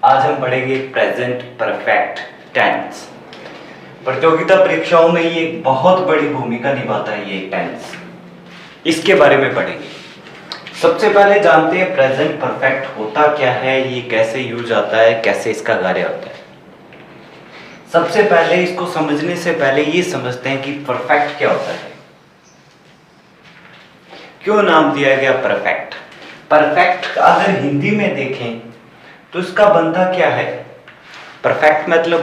आज हम पढ़ेंगे प्रेजेंट परफेक्ट टेंस। प्रतियोगिता परीक्षाओं में ये एक बहुत बड़ी भूमिका निभाता है ये टेंस। इसके बारे में पढ़ेंगे। सबसे पहले जानते हैं प्रेजेंट परफेक्ट होता क्या है, ये कैसे यूज आता है, कैसे इसका कार्य होता है। सबसे पहले इसको समझने से पहले ये समझते हैं कि परफेक्ट क्या होता है, क्यों नाम दिया गया परफेक्ट। परफेक्ट अगर हिंदी में देखें तो इसका बनता क्या है। परफेक्ट मतलब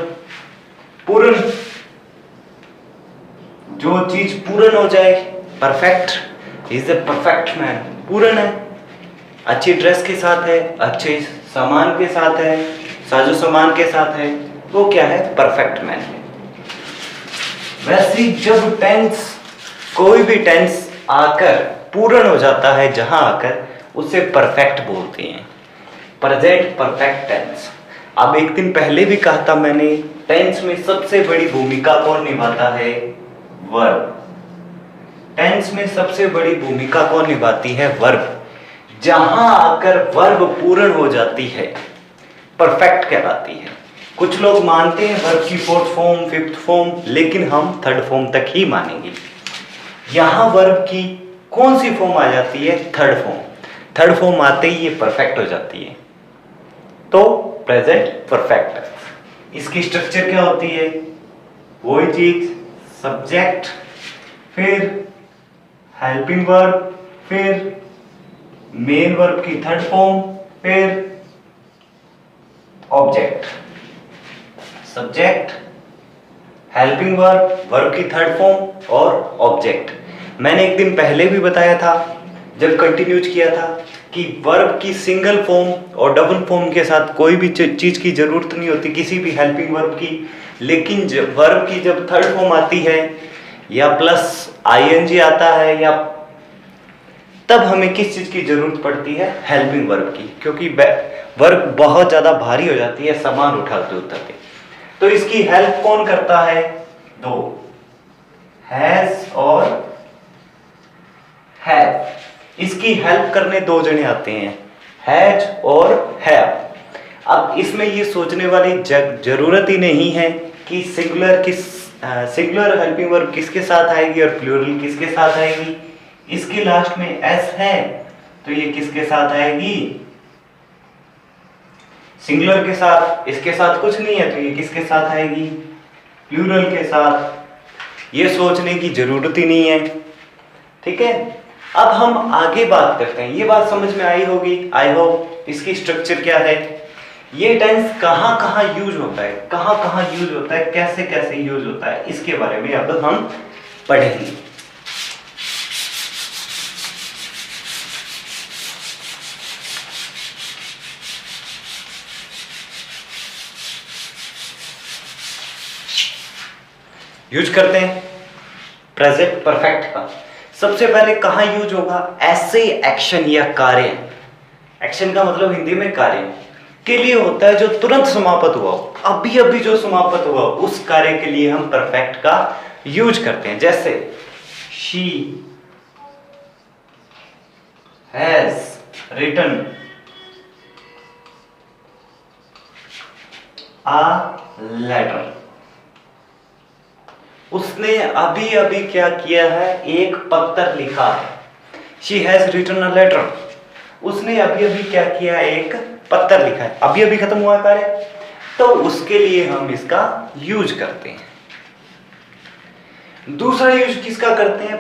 पूर्ण, जो चीज पूर्ण हो जाए। Perfect is the perfect man, पूर्ण है, अच्छी ड्रेस के साथ है, अच्छे सामान के साथ है, साजो सामान के साथ है, वो क्या है, परफेक्ट मैन है। वैसे जब टेंस, कोई भी टेंस आकर पूर्ण हो जाता है जहां आकर, उसे परफेक्ट बोलते हैं, प्रेजेंट परफेक्ट टेंस। अब एक दिन पहले भी कहा था मैंने, टेंस में सबसे बड़ी भूमिका कौन निभाता है, वर्ब। टेंस में सबसे बड़ी भूमिका कौन निभाती है, वर्ब। जहां आकर वर्ब पूर्ण हो जाती है परफेक्ट कहलाती है। कुछ लोग मानते हैं वर्ब की फोर्थ फॉर्म, फिफ्थ फॉर्म, लेकिन हम थर्ड फॉर्म तक ही मानेंगे। यहां वर्ब की कौन सी फॉर्म आ जाती है, थर्ड फॉर्म। थर्ड फॉर्म आते ही ये परफेक्ट हो जाती है, तो प्रेजेंट परफेक्ट। इसकी स्ट्रक्चर क्या होती है, वही चीज, सब्जेक्ट, फिर हेल्पिंग वर्ब, फिर मेन वर्ब की थर्ड फॉर्म, फिर object. Subject, helping verb, verb की थर्ड फॉर्म और ऑब्जेक्ट। मैंने एक दिन पहले भी बताया था जब कंटिन्यूज किया था कि वर्ब की सिंगल फॉर्म और डबल फॉर्म के साथ कोई भी चीज की जरूरत नहीं होती, किसी भी हेल्पिंग वर्ब की। लेकिन जब वर्ब की जब थर्ड फॉर्म आती है या प्लस आईएनजी आता है, या तब हमें किस चीज की जरूरत पड़ती है, हेल्पिंग वर्ब की, क्योंकि वर्ब बहुत ज्यादा भारी हो जाती है सामान उठाते उठाते। तो इसकी हेल्प कौन करता है, दो, हैज और हैव। इसकी हेल्प करने दो जने आते हैं, हैज और हैव। अब इसमें ये सोचने वाली जरूरत ही नहीं है कि सिंगुलर हेल्पिंग वर्ब किसके साथ आएगी और प्लूरल किसके साथ आएगी। इसके लास्ट में एस है तो ये किसके साथ आएगी, सिंगुलर के साथ। इसके साथ कुछ नहीं है तो ये किसके साथ आएगी, प्लूरल के साथ। ये सोचने की जरूरत ही नहीं है, ठीक है। अब हम आगे बात करते हैं। ये बात समझ में आई होगी, आई होप। इसकी स्ट्रक्चर क्या है, ये टेंस कहां कहां यूज होता है, कहां कहां यूज होता है, कैसे कैसे यूज होता है, इसके बारे में अब हम पढ़ेंगे। यूज करते हैं प्रेजेंट परफेक्ट का। सबसे पहले कहां यूज होगा, ऐसे एक्शन या कार्य। एक्शन का मतलब हिंदी में कार्य के लिए होता है जो तुरंत समाप्त हुआ हो, अभी अभी जो समाप्त हुआ हो, उस कार्य के लिए हम परफेक्ट का यूज करते हैं। जैसे she has written a letter. उसने अभी अभी क्या किया है, एक पत्र लिखा है। She has written a letter. उसने अभी अभी क्या किया, एक पत्र लिखा है, अभी अभी खत्म हुआ कार्य, तो उसके लिए हम इसका यूज करते हैं। दूसरा यूज किसका करते हैं,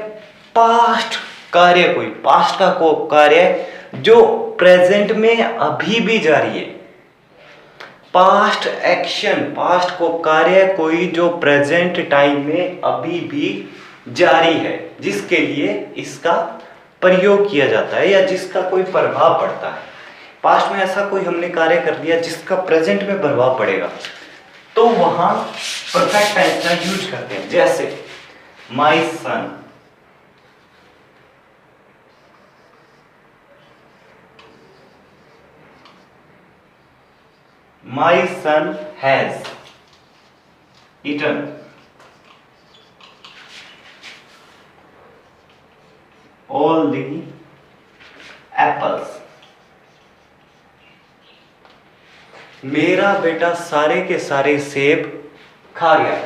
पास्ट कार्य, कोई पास्ट का को कार्य जो प्रेजेंट में अभी भी जारी है। पास्ट एक्शन, पास्ट को कार्य कोई जो प्रेजेंट टाइम में अभी भी जारी है, जिसके लिए इसका प्रयोग किया जाता है या जिसका कोई प्रभाव पड़ता है। पास्ट में ऐसा कोई हमने कार्य कर दिया जिसका प्रेजेंट में प्रभाव पड़ेगा, तो वहां परफेक्ट टेंस का यूज करते हैं। जैसे my son, my son has eaten all the apples। मेरा बेटा सारे के सारे सेब खा गया।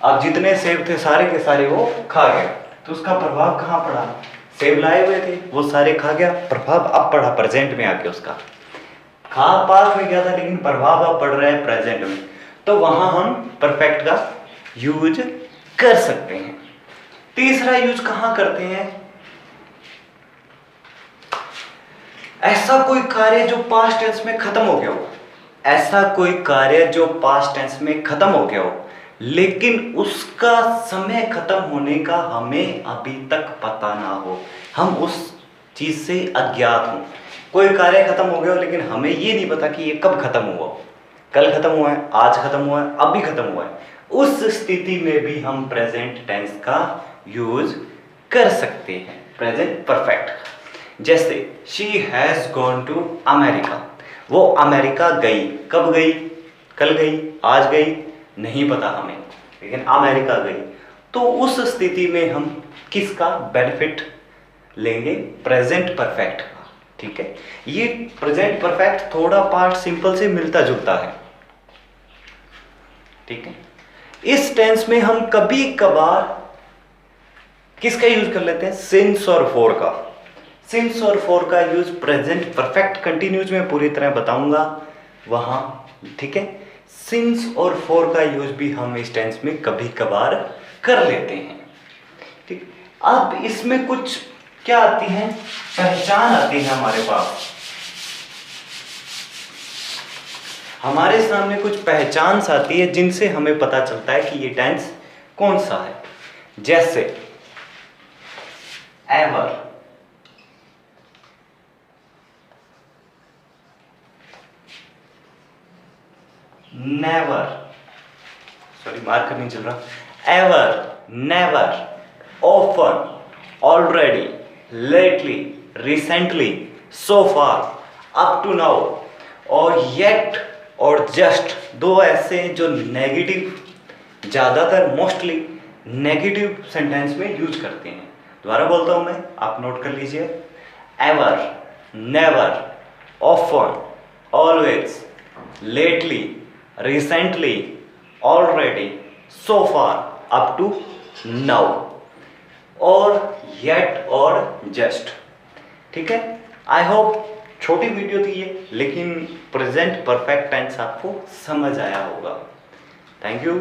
अब जितने सेब थे सारे के सारे वो खा गया, तो उसका प्रभाव कहाँ पड़ा? सेब लाए हुए थे, वो सारे खा गया, प्रभाव अब पड़ा प्रेजेंट में आके उसका। खा पास में गया था लेकिन प्रभाव अब पड़ रहा है प्रेजेंट में, तो वहां हम परफेक्ट का यूज कर सकते हैं। तीसरा यूज कहां करते हैं? ऐसा कोई कार्य जो पास्ट टेंस में खत्म हो गया हो, ऐसा कोई कार्य जो पास्ट टेंस में खत्म हो गया हो लेकिन उसका समय खत्म होने का हमें अभी तक पता ना हो, हम उस चीज से अज्ञात हों। कोई कार्य खत्म हो गया हो लेकिन हमें ये नहीं पता कि ये कब खत्म हुआ हो, कल खत्म हुआ है, आज खत्म हुआ है, अभी खत्म हुआ है, उस स्थिति में भी हम प्रेजेंट टेंस का यूज कर सकते हैं, प्रेजेंट परफेक्ट। जैसे she has gone to America, वो अमेरिका गई। कब गई? कल गई, आज गई, नहीं पता हमें, लेकिन अमेरिका गई। तो उस स्थिति में हम किसका बेनिफिट लेंगे? प्रेजेंट परफेक्ट का। ठीक है, ये प्रेजेंट परफेक्ट थोड़ा पार्ट सिंपल से मिलता जुलता है। ठीक है, इस टेंस में हम कभी कभार किसका यूज कर लेते हैं? सिंस और फॉर का। सिंस और फॉर का यूज प्रेजेंट परफेक्ट कंटिन्यूज में पूरी तरह बताऊंगा वहां। ठीक है, सिंस और फॉर का यूज भी हम इस टेंस में कभी कभार कर लेते हैं। ठीक, अब इसमें कुछ क्या आती है? पहचान आती है हमारे पास, हमारे सामने कुछ पहचान आती है जिनसे हमें पता चलता है कि ये टेंस कौन सा है। जैसे एवर, नेवर, सॉरी मार्कर नहीं चल रहा, ever, never, often, already, lately, recently, so far, up to now, और येट और जस्ट, दो ऐसे जो नेगेटिव, ज्यादातर मोस्टली नेगेटिव सेंटेंस में यूज करते हैं। दोबारा बोलता हूं मैं, आप नोट कर लीजिए। Ever, never, often, always, lately, recently, already, so far, up to now, और येट और जस्ट। ठीक है, आई होप छोटी वीडियो थी ये, लेकिन प्रेजेंट परफेक्ट टेंस आपको समझ आया होगा। Thank you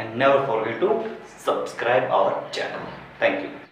and never forget to subscribe our channel. Thank you.